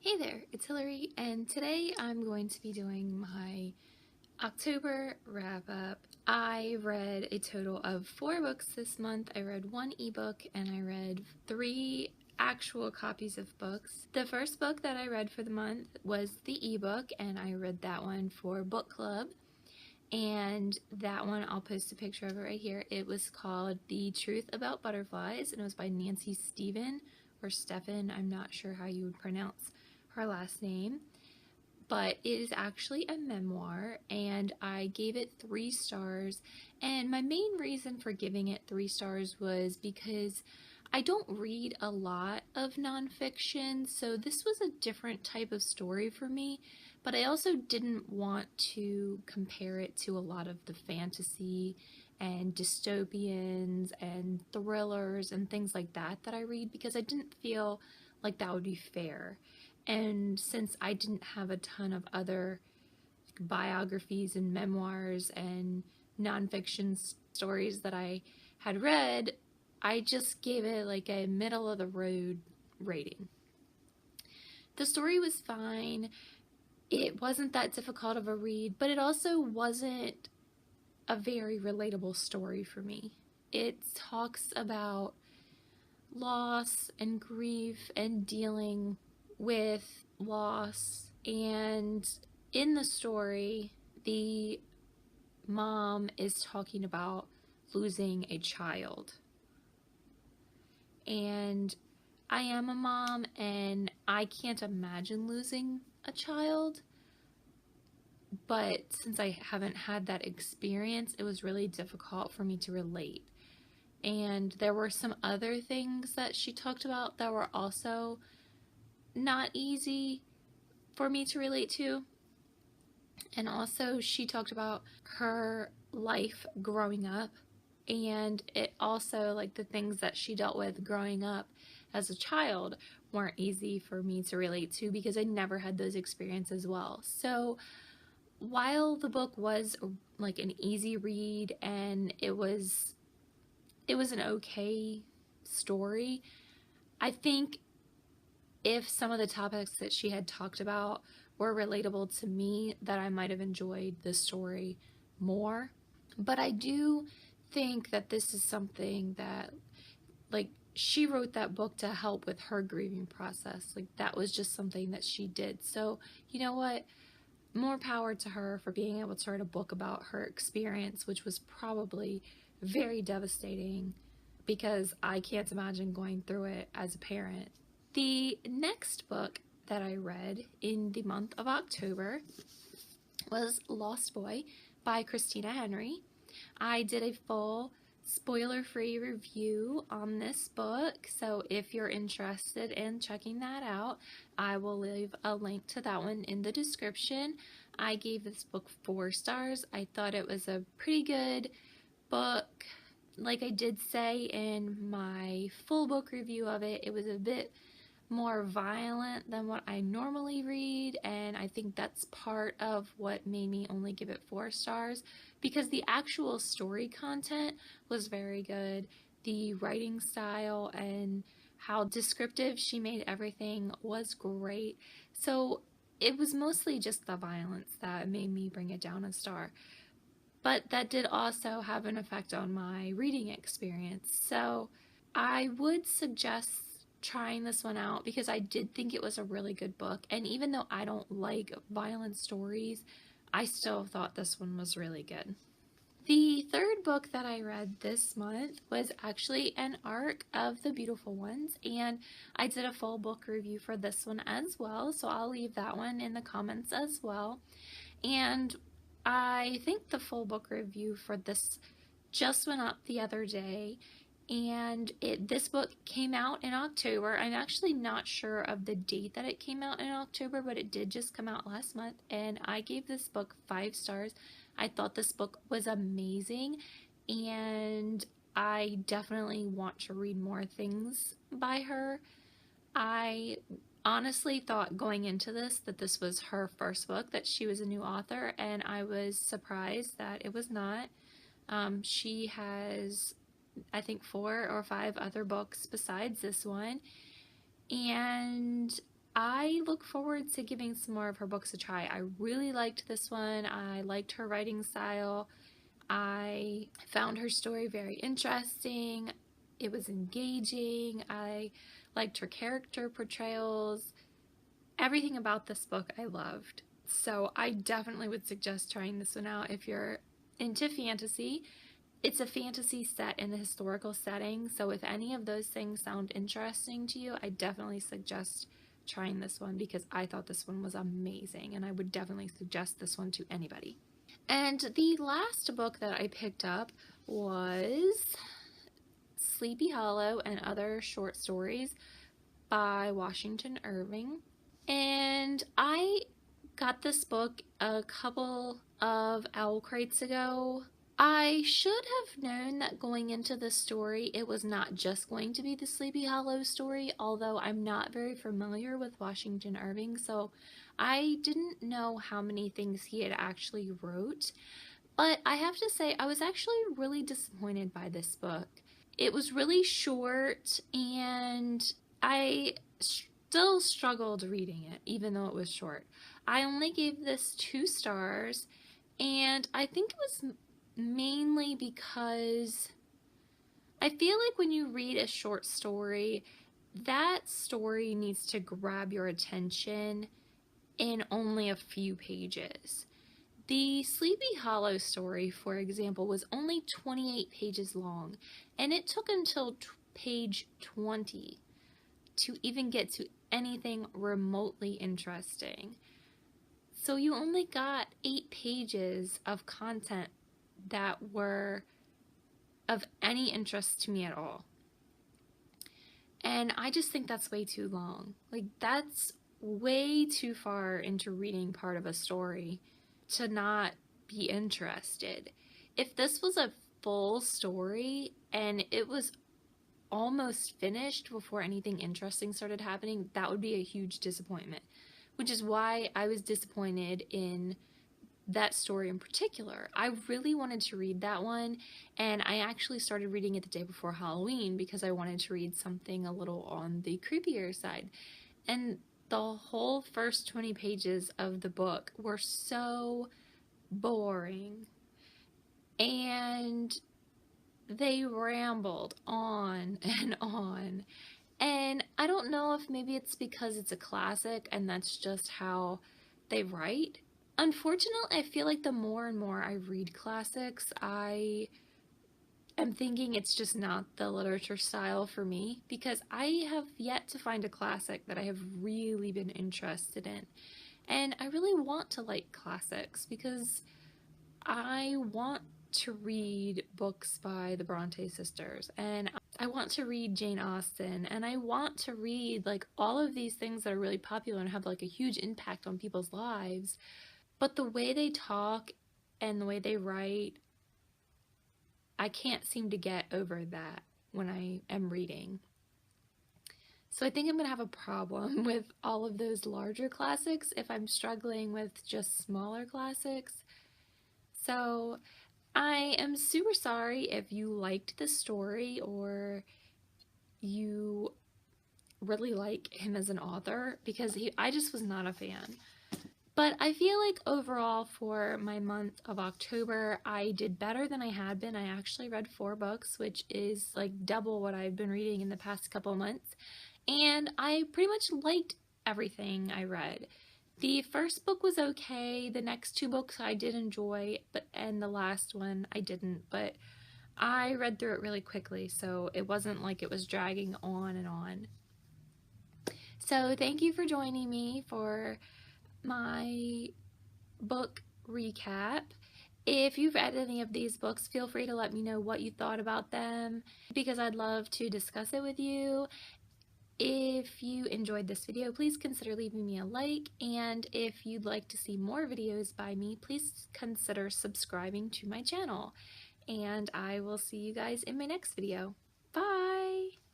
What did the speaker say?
Hey there, it's Hillary, and today I'm going to be doing my October wrap up. I read a total of 4 books this month. I read 1 ebook and I read 3 actual copies of books. The first book that I read for the month was the ebook, and I read that one for book club. And that one, I'll post a picture of it right here. It was called The Truth About Butterflies, and it was by Nancy Steven, or Stephen. I'm not sure how you would pronounce her last name, but it is actually a memoir, and I gave it 3 stars. And my main reason for giving it 3 stars was because I don't read a lot of nonfiction, so this was a different type of story for me, but I also didn't want to compare it to a lot of the fantasy and dystopians and thrillers and things like that I read, because I didn't feel like that would be fair. And since I didn't have a ton of other biographies and memoirs and nonfiction stories that I had read, I just gave it like a middle of the road rating. The story was fine. It wasn't that difficult of a read, but it also wasn't a very relatable story for me. It talks about loss and grief and dealing with loss, and in the story, the mom is talking about losing a child. And I am a mom, and I can't imagine losing a child, but since I haven't had that experience, it was really difficult for me to relate. And there were some other things that she talked about that were also not easy for me to relate to. And also she talked about her life growing up, and it also, like, the things that she dealt with growing up as a child weren't easy for me to relate to because I never had those experiences as well. So while the book was like an easy read and it was an okay story, I think if some of the topics that she had talked about were relatable to me, that I might have enjoyed the story more. But I do think that this is something that, like, she wrote that book to help with her grieving process. Like, that was just something that she did. So, you know what? More power to her for being able to write a book about her experience, which was probably very devastating, because I can't imagine going through it as a parent. The next book that I read in the month of October was Lost Boy by Christina Henry. I did a full spoiler-free review on this book, so if you're interested in checking that out, I will leave a link to that one in the description. I gave this book 4 stars. I thought it was a pretty good book. Like I did say in my full book review of it, it was a bit more violent than what I normally read, and I think that's part of what made me only give it 4 stars, because the actual story content was very good. The writing style and how descriptive she made everything was great. So it was mostly just the violence that made me bring it down a star. But that did also have an effect on my reading experience. So I would suggest trying this one out, because I did think it was a really good book, and even though I don't like violent stories, I still thought this one was really good. The third book that I read this month was actually an ARC of The Beautiful Ones, and I did a full book review for this one as well, so I'll leave that one in the comments as well. And I think the full book review for this just went up the other day, and this book came out in October. I'm actually not sure of the date that it came out in October, but it did just come out last month, and I gave this book 5 stars. I thought this book was amazing, and I definitely want to read more things by her. I honestly thought going into this that this was her first book, that she was a new author, and I was surprised that it was not. She has, I think, 4 or 5 other books besides this one, and I look forward to giving some more of her books a try. I really liked this one. I liked her writing style. I found her story very interesting. It was engaging. I liked her character portrayals. Everything about this book I loved. So I definitely would suggest trying this one out if you're into fantasy. It's a fantasy set in a historical setting, so if any of those things sound interesting to you, I definitely suggest trying this one because I thought this one was amazing, and I would definitely suggest this one to anybody. And the last book that I picked up was Sleepy Hollow and Other Short Stories by Washington Irving. And I got this book a couple of owl crates ago. I should have known that going into this story it was not just going to be the Sleepy Hollow story, although I'm not very familiar with Washington Irving, so I didn't know how many things he had actually wrote. But I have to say I was actually really disappointed by this book. It was really short and I still struggled reading it even though it was short. I only gave this 2 stars, and I think it was mainly because I feel like when you read a short story, that story needs to grab your attention in only a few pages. The Sleepy Hollow story, for example, was only 28 pages long, and it took until page 20 to even get to anything remotely interesting. So you only got 8 pages of content that were of any interest to me at all. And I just think that's way too long. Like, that's way too far into reading part of a story to not be interested. If this was a full story and it was almost finished before anything interesting started happening, that would be a huge disappointment, which is why I was disappointed in that story in particular. I really wanted to read that one, and I actually started reading it the day before Halloween because I wanted to read something a little on the creepier side. And the whole first 20 pages of the book were so boring, and they rambled on and on. And I don't know if maybe it's because it's a classic and that's just how they write. Unfortunately, I feel like the more and more I read classics, I am thinking it's just not the literature style for me, because I have yet to find a classic that I have really been interested in. And I really want to like classics because I want to read books by the Bronte sisters, and I want to read Jane Austen, and I want to read like all of these things that are really popular and have like a huge impact on people's lives. But the way they talk and the way they write, I can't seem to get over that when I am reading. So I think I'm going to have a problem with all of those larger classics if I'm struggling with just smaller classics. So I am super sorry if you liked the story or you really like him as an author, because I just was not a fan. But I feel like overall for my month of October, I did better than I had been. I actually read 4 books, which is like double what I've been reading in the past couple of months. And I pretty much liked everything I read. The first book was okay. The next 2 books I did enjoy, and the last one I didn't. But I read through it really quickly, so it wasn't like it was dragging on and on. So thank you for joining me for my book recap. If you've read any of these books, feel free to let me know what you thought about them, because I'd love to discuss it with you. If you enjoyed this video, please consider leaving me a like, and if you'd like to see more videos by me, please consider subscribing to my channel. And I will see you guys in my next video. Bye!